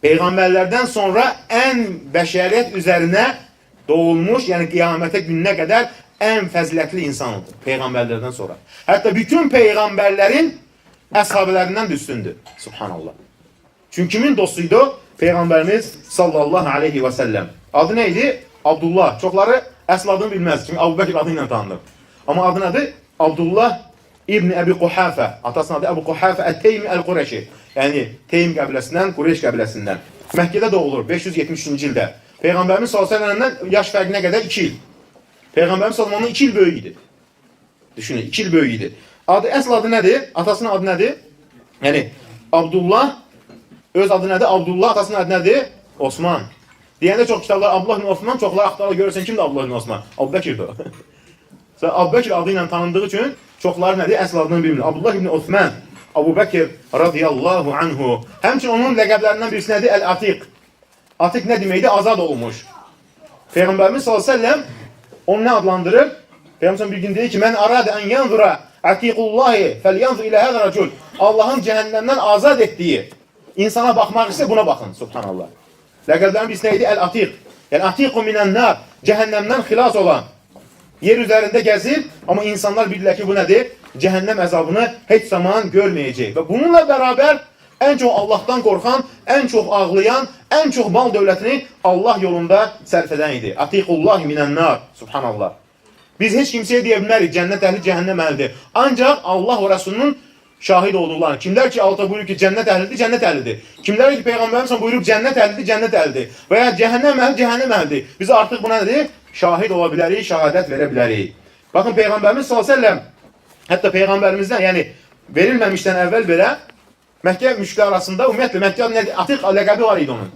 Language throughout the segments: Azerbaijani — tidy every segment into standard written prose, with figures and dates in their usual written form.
Peyğəmbərlərdən sonra ən bəşəriyyət üzərinə doğulmuş, yəni qiyamətə gününə qədər ən fəzilətli insandır. Peyğəmbərlərdən sonra. Hətta bütün Peyğəmbərlərin əshabələrindən üstündür. Subhanallah. Çünki kimin dostuydu? Peyğəmbərimiz sallallahu aleyhi və səlləm. Adı neydi? Abdullah. Çoxları əsl adını bilməz. Çünki Əbu Bəkir adı ilə tanınır. Amma adı nədir? Abdullah İbn Əbi Quhafə. Atasının adı Əbu Quhafə Ət-Teymi Əl-Qureşi. Yəni Teym qəbiləsindən, Qureyş qəbiləsindən. Məkkədə doğulur 573-cü ildə. Peyğəmbərimiz sallallahu aleyhi və səlləmdən yaş fərqinə qədər 2 il. Peyğəmbərimiz sallallahu aleyhi və səlləmdən 2 il böyük idi. Düşünün, 2 il böyük idi. Əsl adı nədir? Atasının adı nədir? Yəni Abdullah, öz adı nədir? Abdullah, atasının adı nədir? Osman. Deyəndə çox kitablar Abdullah ibn Osman, çoxları axtarır görürsən kimdir Abdullah ibn Osman? Əbu Bəkirdir. Əbu Bəkir adı ilə tanındığı üçün çoxları nədir? Əsl adını bilmir. Abdullah ibn Osman, Əbu Bəkir radiyallahu anhu. Həmçinin onun ləqəblərindən birisi nədir? Əl-Atiq. Atiq nə deməkdir? Azad olmuş. Peyğəmbərimiz sallallahu əleyhi və səlləm onu nə adlandırır? Peyğəmbər bir gün deyir ki, "Mən arada an yanzura Atiqullahi felyanzur ila hada racul." Allahın cəhənnəmdən azad etdiyi insana baxmaq istə buna baxın. Subhanallah. Ləqəblərin birisi nə idi? Əl-Atiq. Yəni Atiqu minən-nar, cəhənnəmdən xilas olan. Yer üzərində gəzir, amma insanlar bilirlər ki, bu nədir? Cəhənnəm əzabını heç zaman görməyəcək. Və bununla bərabər ən çox Allahdan qorxan, ən çox ağlayan, ən çox mal dövlətini Allah yolunda sərf edən idi. Atiqullahi minən-nar. Subhanallah. Biz heç kimsəyə deyə bilmərik, cənnət əhli, cəhənnəm əhlidir. Ancaq Allah və Rəsulunun şahid olduqlarını. Kimlər ki, Allah buyurur ki, cənnət əhlidir, cənnət əhlidir. Kimlər ki, Peyğəmbərimiz buyurub cənnət əhlidir, cənnət əhlidir. Və ya cəhənnəm əhli, cəhənnəm əhlidir. Biz artıq buna nədir? Şahid ola bilərik, şəhadət verə bilərik. Baxın, Peyğəmbərimiz s.ə.v. Hətta Peyğəmbərimizdən, yəni verilməmişdən əvvəl belə Məkkə müşriklər arasında ümumiyyətlə Məkkə Atiq ləqəbi var idi onun.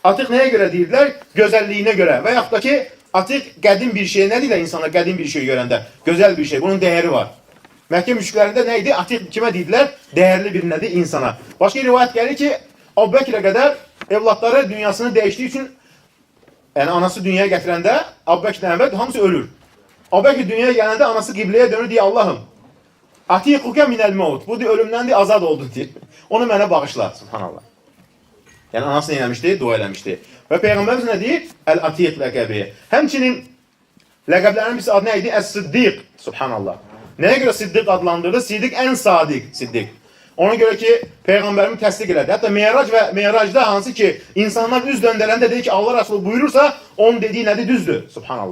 Atiq nəyə görə deyirlər? Gözəlliyinə görə. Və yaxud da ki, Atiq qədim bir şey. Nə deyirlər insanlar qədim bir şey görəndə? Gözəl bir şey. Bunun dəyəri var. Məkkə müşriklərində nə idi? Atiq kimə deyirlər? Dəyərli bir nədir? İnsana. Başqa rivayət gəlir ki, Əbu Bəkirə qədər evlatları dünyasını dəyişdiyi üçün, yəni anası dünyaya gətirəndə Əbu Bəkirdən əvvəl hamısı ölür. Əbu Bəkir dünyaya gələndə anası qibləyə dönür deyə Allahım, Atiquke minəl maut. Bu ölümdən de azad oldun deyir. Onu mənə bağışla. Subhanallah. Yəni anası nə eləmişdi? Dua eləmişdi. Və Peyğəmbərimiz nə deyir? Əl-Atiq ləqəbi. Həmçinin ləqəblərinin birisi adı nə idi? Əs-Siddiq. Subhanallah. Nəyə görə Siddiq adlandırdı? Siddiq ən sadiq Siddiq. Ona görə ki, Peyğəmbərimi təsdiq elədi. Hətta Meyrac və Meyracda hansı ki, insanlar üz döndərəndə deyir ki, Allah Rəsulü buyurursa, onun dediyi nədir? Düzdür. Subhanallah.